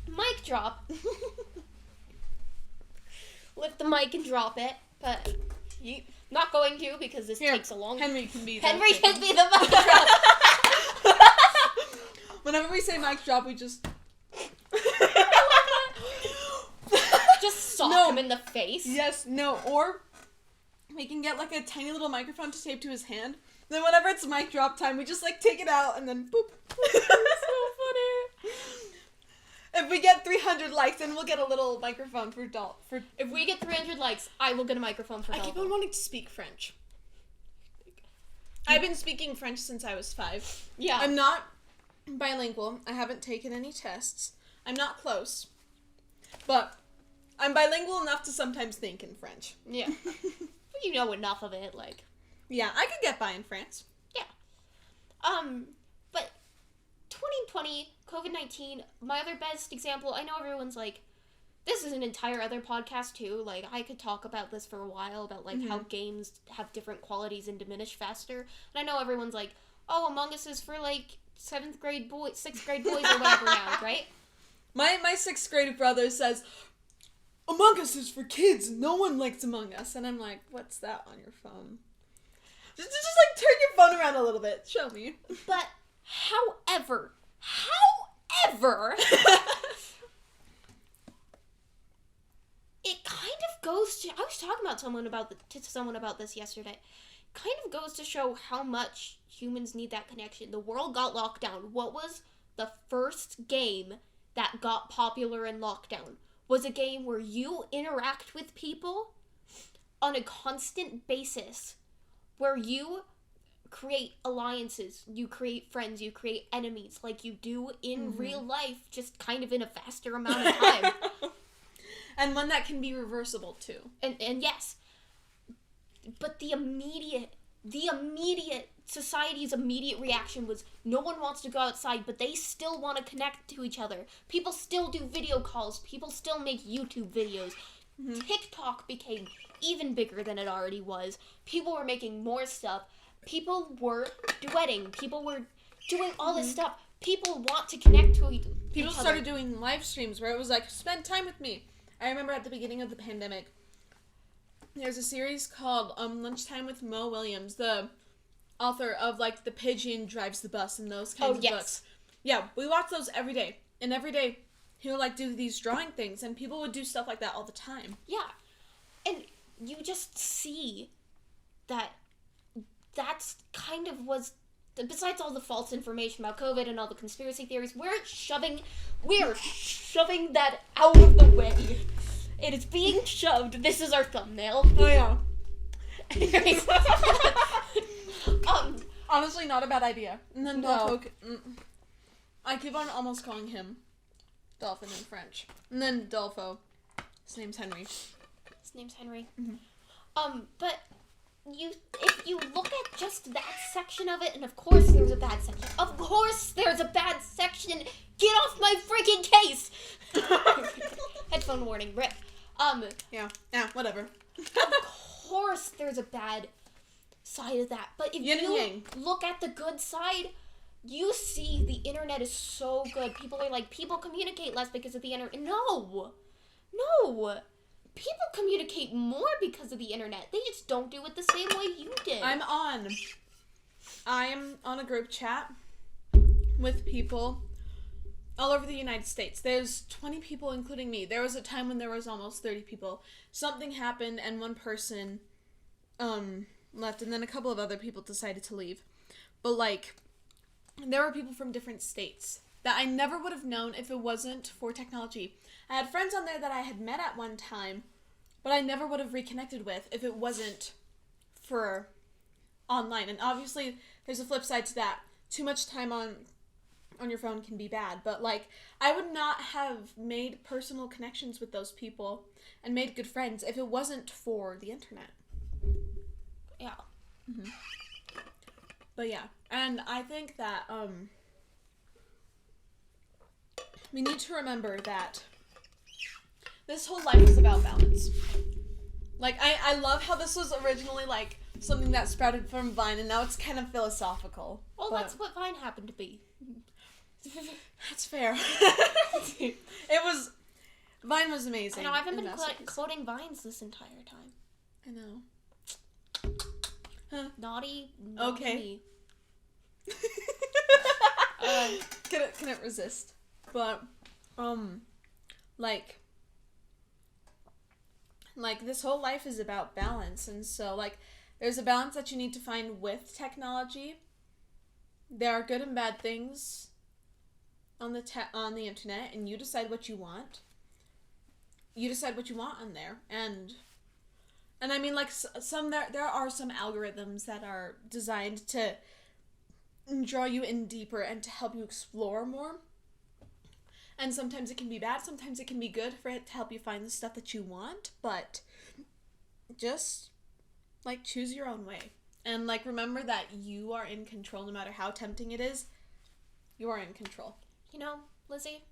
Mic drop. Lift the mic and drop it, but not going to, because this takes a long... Henry can be the mic drop. Whenever we say mic drop, we just... Just sock him in the face. Yes, no, or we can get, like, a tiny little microphone to tape to his hand. Then whenever it's mic drop time, we just, like, take it out and then boop. It's so funny. If we get 300 likes, then we'll get a little microphone for If we get 300 likes, I will get a microphone for Dalton. I keep on wanting to speak French. I've been speaking French since I was 5. Yeah. I'm not bilingual. I haven't taken any tests. I'm not close. But I'm bilingual enough to sometimes think in French. Yeah. You know enough of it, like... Yeah, I could get by in France. Yeah. But 2020, COVID-19, my other best example, I know everyone's like, this is an entire other podcast too, like, I could talk about this for a while, about, like, how games have different qualities and diminish faster, and I know everyone's like, oh, Among Us is for, like, 6th grade boys or whatever now, right? My 6th grade brother says, Among Us is for kids, no one likes Among Us, and I'm like, what's that on your phone? Just like, turn your phone around a little bit, show me. But, however, it kind of goes to, I was talking about someone about this yesterday, kind of goes to show how much humans need that connection. The world got locked down. What was the first game that got popular in lockdown was a game where you interact with people on a constant basis, where you create alliances, you create friends, you create enemies like you do in real life, just kind of in a faster amount of time. And one that can be reversible too. And yes, but the immediate society's immediate reaction was no one wants to go outside, but they still want to connect to each other. People still do video calls. People still make YouTube videos. TikTok became even bigger than it already was. People were making more stuff. People were duetting. People were doing all this stuff. People want to connect to each other. People started doing live streams where it was like, spend time with me. I remember at the beginning of the pandemic, there's a series called Lunchtime with Mo Williams, the author of, like, The Pigeon Drives the Bus and those kinds of books. Yeah, we watched those every day. And every day, he would, like, do these drawing things, and people would do stuff like that all the time. Yeah. And you just see that that's kind of was, besides all the false information about COVID and all the conspiracy theories, we're shoving that out of the way. It is being shoved. This is our thumbnail. Oh, yeah. Anyways. Honestly, not a bad idea. And then No. I keep on almost calling him Dolphin in French. And then Dolfo. His name's Henry. His name's Henry. But if you look at just that section of it, and of course there's a bad section. Of course there's a bad section. Get off my freaking case. Headphone warning, rip. Yeah, whatever. Of course there's a bad side of that. But if Yin and you yang. look at the good side, you see the internet is so good. People are like, people communicate less because of the internet. No. People communicate more because of the internet. They just don't do it the same way you did. I am on a group chat with people all over the United States. There's 20 people, including me. There was a time when there was almost 30 people. Something happened, and one person left, and then a couple of other people decided to leave. But, like, there were people from different states that I never would have known if it wasn't for technology. I had friends on there that I had met at one time, but I never would have reconnected with if it wasn't for online. And obviously, there's a flip side to that. Too much time on your phone can be bad. But, like, I would not have made personal connections with those people and made good friends if it wasn't for the internet. Yeah. But yeah, and I think that we need to remember that this whole life is about balance. Like, I love how this was originally, like, something that sprouted from Vine, and now it's kind of philosophical. Well, that's what Vine happened to be. That's fair. Vine was amazing. I know, I haven't been quoting Vines this entire time. I know. Huh. Naughty Okay. me. Couldn't resist. But, like, this whole life is about balance, and so, like, there's a balance that you need to find with technology. There are good and bad things on the internet, and you decide what you want. You decide what you want on there, and I mean, like, there are some algorithms that are designed to draw you in deeper and to help you explore more. And sometimes it can be bad, sometimes it can be good for it to help you find the stuff that you want, but just, like, choose your own way. And, like, remember that you are in control no matter how tempting it is. You are in control. You know, Lizzie?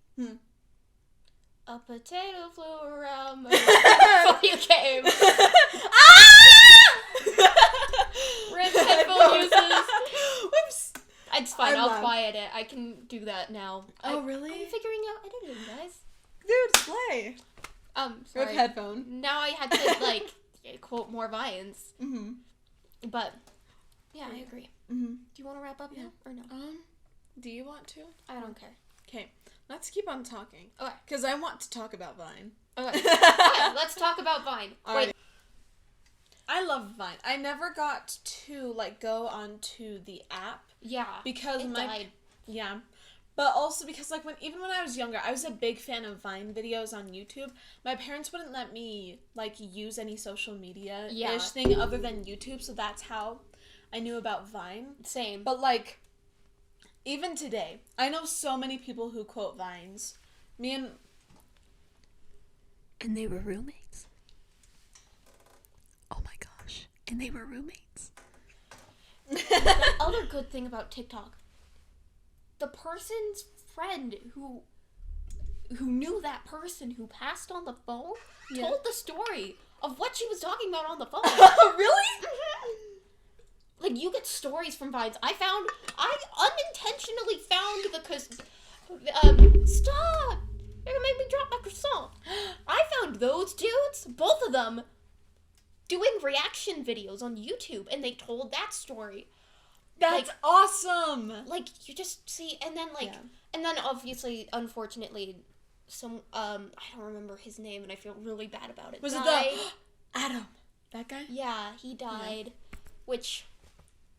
A potato flew around my before you came. Rip headphone uses. Whoops. It's fine, I'll quiet it. I can do that now. Oh, really? I'm figuring out editing, guys. Dude, slay. Sorry. Rip headphone. Now I had to, like, quote more Vines. But, yeah, I agree. Do you want to wrap up now, or no? Do you want to? I don't care. Okay, let's keep on talking. Okay. Because I want to talk about Vine. Okay. Yeah, let's talk about Vine. Wait. I love Vine. I never got to, like, go onto the app. Yeah. Because it died. Yeah. But also because, like, even when I was younger, I was a big fan of Vine videos on YouTube. My parents wouldn't let me, like, use any social media-ish thing other than YouTube, so that's how I knew about Vine. Same. But, like, even today, I know so many people who quote Vines. And they were roommates. Oh my gosh. And they were roommates. The other good thing about TikTok, the person's friend who knew that person who passed on the phone told the story of what she was talking about on the phone. Really? Like, you get stories from Vines. I unintentionally found stop! You're gonna make me drop my croissant. I found those dudes, both of them, doing reaction videos on YouTube, and they told that story. That's awesome! Like, you just see, and then, like, and then, obviously, unfortunately, I don't remember his name, and I feel really bad about it. Was it the Adam? That guy? Yeah, he died, which...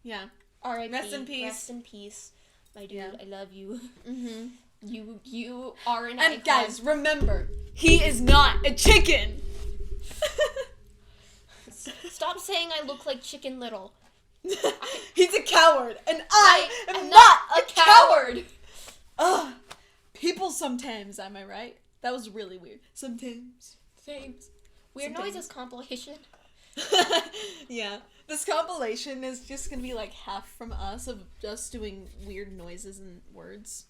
Yeah. R.I.P. Rest in peace. Rest in peace, my dude. Yeah. I love you. Mm-hmm. You are an icon. And guys, remember, he is not a chicken. Stop saying I look like Chicken Little. He's a coward, and I am not a coward. Ugh. People sometimes, am I right? That was really weird. Sometimes. Weird Noises compilation. Yeah. This compilation is just gonna be like half from us of just doing weird noises and words.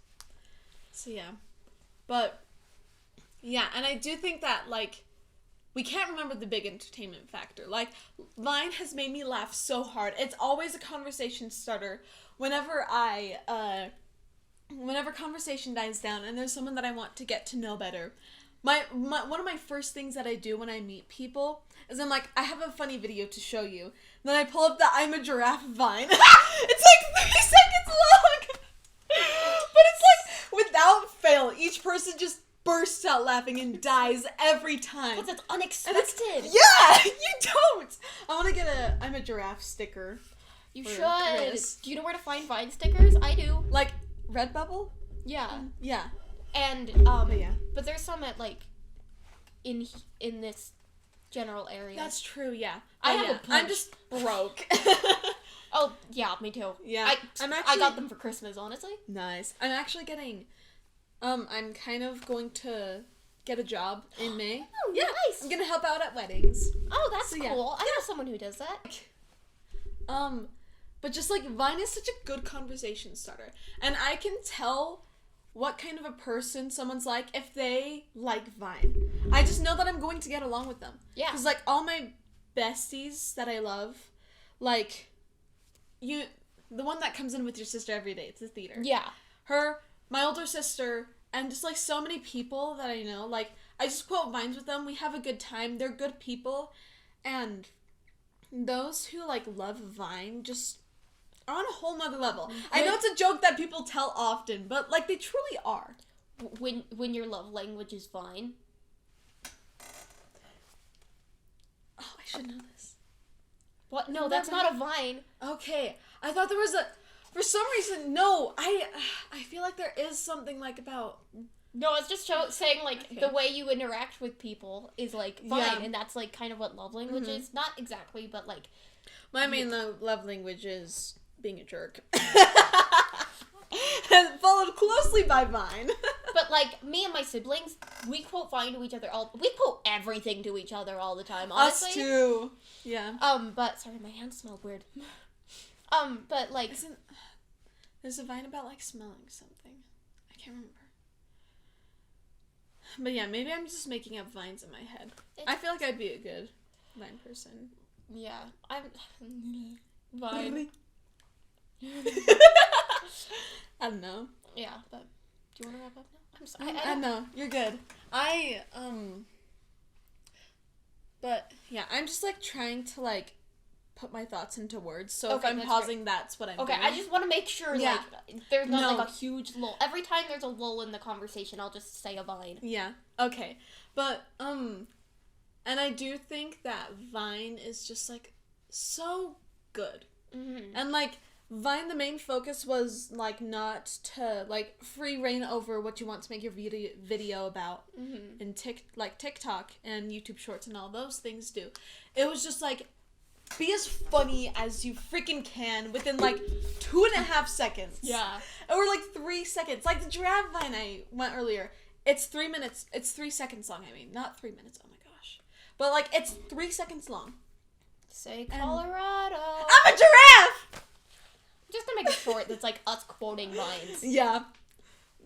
So yeah. But yeah, and I do think that, like, we can't remember the big entertainment factor. Like, Vine has made me laugh so hard. It's always a conversation starter whenever whenever conversation dies down and there's someone that I want to get to know better. One of my first things that I do when I meet people is I'm like, I have a funny video to show you. Then I pull up the I'm a Giraffe Vine. It's like 30 seconds long! But it's like, without fail, each person just bursts out laughing and dies every time. Because it's unexpected. Yeah! You don't! I want to get a I'm a Giraffe sticker. You should. Chris. Do you know where to find Vine stickers? I do. Like, Redbubble? Yeah. Yeah. And, but there's some at, like, in this general area. That's true, yeah. I have a bunch. I'm just broke. Oh, yeah, me too. Yeah. I got them for Christmas, honestly. Nice. I'm actually getting, I'm kind of going to get a job in May. Oh, yeah, nice. I'm gonna help out at weddings. Oh, that's So, cool. yeah. I know someone who does that. But just, like, Vine is such a good conversation starter. And I can tell what kind of a person someone's like if they like Vine. I just know that I'm going to get along with them. Yeah. Because, like, all my besties that I love, like, the one that comes in with your sister every day, it's the theater. Yeah. Her, my older sister, and just, like, so many people that I know, like, I just quote Vines with them. We have a good time. They're good people. And those who, like, love Vine just are on a whole nother level. I know it's a joke that people tell often, but, like, they truly are. When your love language is Vine. Oh, I should know this. What? No, that's not a Vine. Okay. I thought there was for some reason, no. I feel like there is something, like, about... No, it's just saying, like, the way you interact with people is, like, Vine, and that's, like, kind of what love language is. Not exactly, but, like... My main love language is being a jerk. And followed closely by Vine. But, like, me and my siblings, we quote Vine to each other we quote everything to each other all the time, honestly. Us too. Yeah. But, sorry, my hand smelled weird. But, like... There's a Vine about, like, smelling something. I can't remember. But yeah, maybe I'm just making up Vines in my head. I feel like I'd be a good Vine person. Yeah, I'm... Vine. I don't know. Yeah, but... Do you want to wrap up now? I'm sorry. I know. You're good. But, yeah, I'm just, like, trying to, like, put my thoughts into words. So if I'm pausing, that's what I'm doing. Okay, I just want to make sure, like, there's not, like, a huge lull. Every time there's a lull in the conversation, I'll just say a Vine. Yeah. Okay. But, and I do think that Vine is just, like, so good. Mm-hmm. And, like, Vine, the main focus was, like, not to, like, free reign over what you want to make your video about. Mm-hmm. And TikTok and YouTube Shorts and all those things do. It was just, like, be as funny as you freaking can within, like, 2.5 seconds. Yeah. Or, like, 3 seconds. Like, the giraffe Vine I went earlier, it's 3 minutes. It's 3 seconds long, I mean. Not 3 minutes, oh my gosh. But, like, it's 3 seconds long. Say Colorado. I'm a giraffe! Just to make it short, that's like us quoting Vines. Yeah.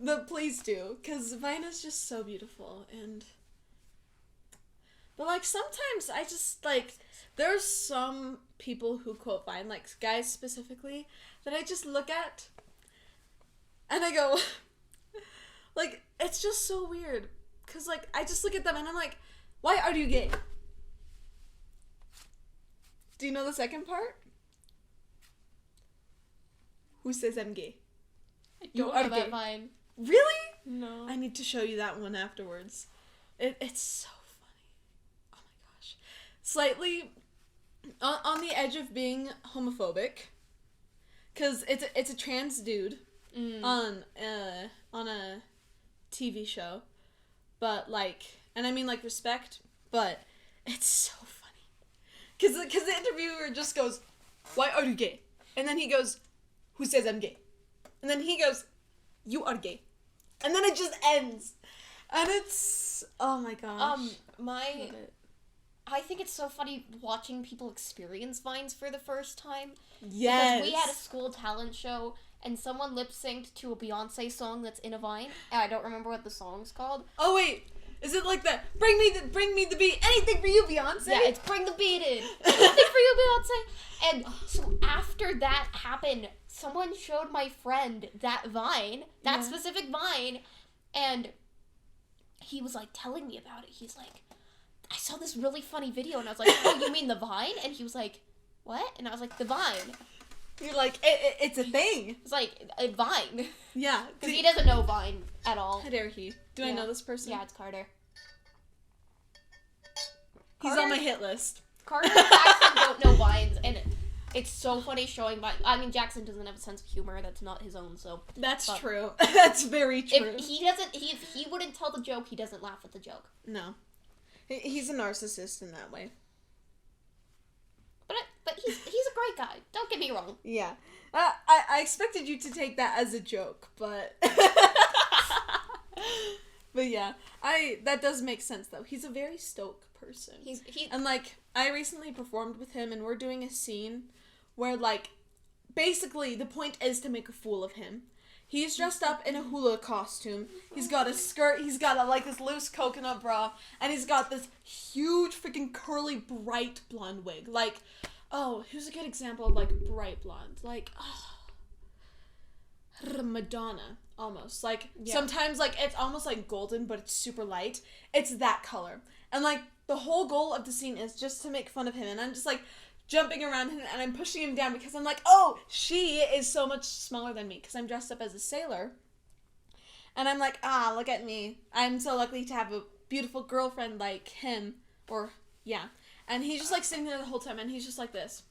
But please do, because Vine is just so beautiful, and... But, like, sometimes I just, like... There's some people who quote Vine, like, guys specifically, that I just look at, and I go... like, it's just so weird, because, like, I just look at them, and I'm like, why are you gay? Do you know the second part? Who says I'm gay? You are that Vine. Really? No. I need to show you that one afterwards. It's so funny. Oh my gosh. Slightly on the edge of being homophobic. Because it's a trans dude on a TV show. But, like, and I mean, like, respect, but it's so funny. Because the interviewer just goes, why are you gay? And then he goes, who says I'm gay? And then he goes, you are gay. And then it just ends. And it's, oh my gosh. I think it's so funny watching people experience Vines for the first time. Yes. Because we had a school talent show, and someone lip-synced to a Beyonce song that's in a Vine. And I don't remember what the song's called. Oh, wait. Is it like that? Bring me the beat. Anything for you, Beyonce. Yeah, it's Bring the Beat In. Anything for you, Beyonce. And so after that happened, someone showed my friend that Vine, that specific Vine, and he was, like, telling me about it. He's like, I saw this really funny video, and I was like, oh, you mean the Vine? And he was like, what? And I was like, the Vine. You're like, it's a thing. It's like, a Vine. Yeah. Because he doesn't know Vine at all. How dare he? Do I know this person? Yeah, it's Carter. He's on my hit list. Carter and Jackson don't know Vines, and it's so funny showing Vine. I mean, Jackson doesn't have a sense of humor. That's not his own, so... That's true. That's very true. If he wouldn't tell the joke, he doesn't laugh at the joke. No. He's a narcissist in that way. But he's a great guy. Don't get me wrong. Yeah. I expected you to take that as a joke, but... But yeah, that does make sense, though. He's a very stoic person. And, like, I recently performed with him, and we're doing a scene where, like, basically the point is to make a fool of him. He's dressed up in a hula costume. He's got a skirt. He's got this loose coconut bra, and he's got this huge freaking curly bright blonde wig. Like, oh, here's a good example of, like, bright blonde. Like, Madonna, almost. Like, sometimes, like, it's almost like golden, but it's super light. It's that color. And, like, the whole goal of the scene is just to make fun of him, and I'm just, like, jumping around him, and I'm pushing him down because I'm like, oh, she is so much smaller than me, because I'm dressed up as a sailor. And I'm like, look at me. I'm so lucky to have a beautiful girlfriend like him. Or, yeah. And he's just, like, sitting there the whole time, and he's just like this.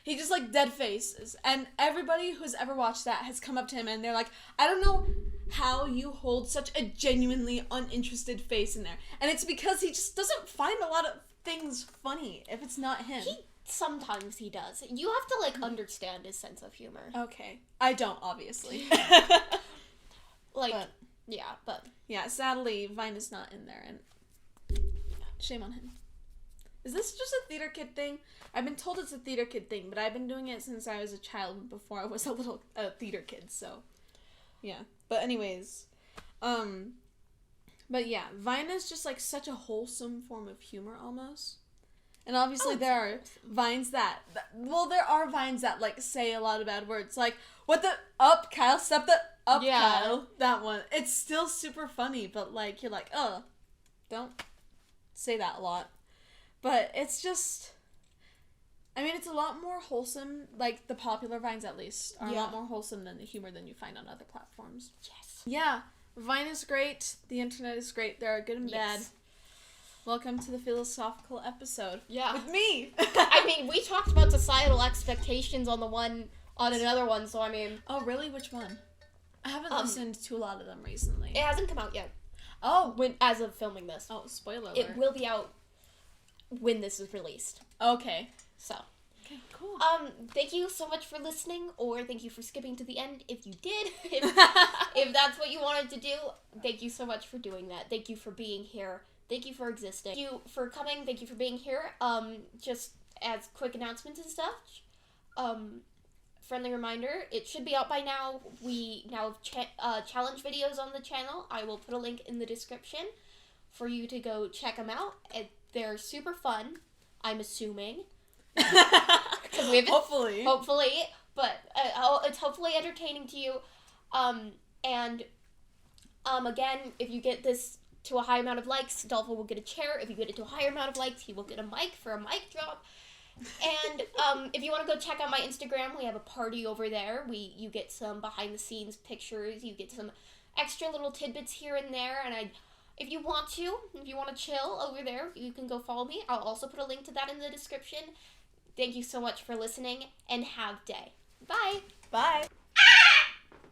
He just, like, dead faces. And everybody who's ever watched that has come up to him, and they're like, I don't know how you hold such a genuinely uninterested face in there. And it's because he just doesn't find a lot of things funny if it's not him. Sometimes he does. You have to, like, understand his sense of humor. Okay. I don't, obviously. Yeah, sadly, Vine is not in there, and shame on him. Is this just a theater kid thing? I've been told it's a theater kid thing, but I've been doing it since I was a child, before I was a little theater kid, so, yeah. But anyways, but yeah, Vine is just, like, such a wholesome form of humor, almost. And obviously there are Vines there are Vines that, like, say a lot of bad words, like, what the, up, Kyle, step the, up, Kyle, that one. It's still super funny, but, like, you're like, oh, don't say that a lot. But it's just, I mean, it's a lot more wholesome, like, the popular Vines, at least, are a lot more wholesome than the humor than you find on other platforms. Yes. Yeah, Vine is great, the internet is great, there are good and bad. Welcome to the philosophical episode. Yeah. With me. I mean, we talked about societal expectations on another one, so I mean... Oh, really? Which one? I haven't listened to a lot of them recently. It hasn't come out yet. Oh. As of filming this. Oh, spoiler alert. It will be out when this is released. Okay. So... Okay, cool. Thank you so much for listening, or thank you for skipping to the end if you did. If that's what you wanted to do, thank you so much for doing that. Thank you for being here. Thank you for existing. Thank you for coming. Thank you for being here. Just as quick announcements and stuff. Friendly reminder, it should be out by now. We now have challenge videos on the channel. I will put a link in the description for you to go check them out. They're super fun, I'm assuming. Because we haven't, hopefully, but it's hopefully entertaining to you. Again, if you get this to a high amount of likes, Dolphin will get a chair. If you get it to a higher amount of likes, he will get a mic for a mic drop. And if you want to go check out my Instagram, we have a party over there. You get some behind the scenes pictures. You get some extra little tidbits here and there. And if you want to chill over there, you can go follow me. I'll also put a link to that in the description. Thank you so much for listening, and have day. Bye. Bye.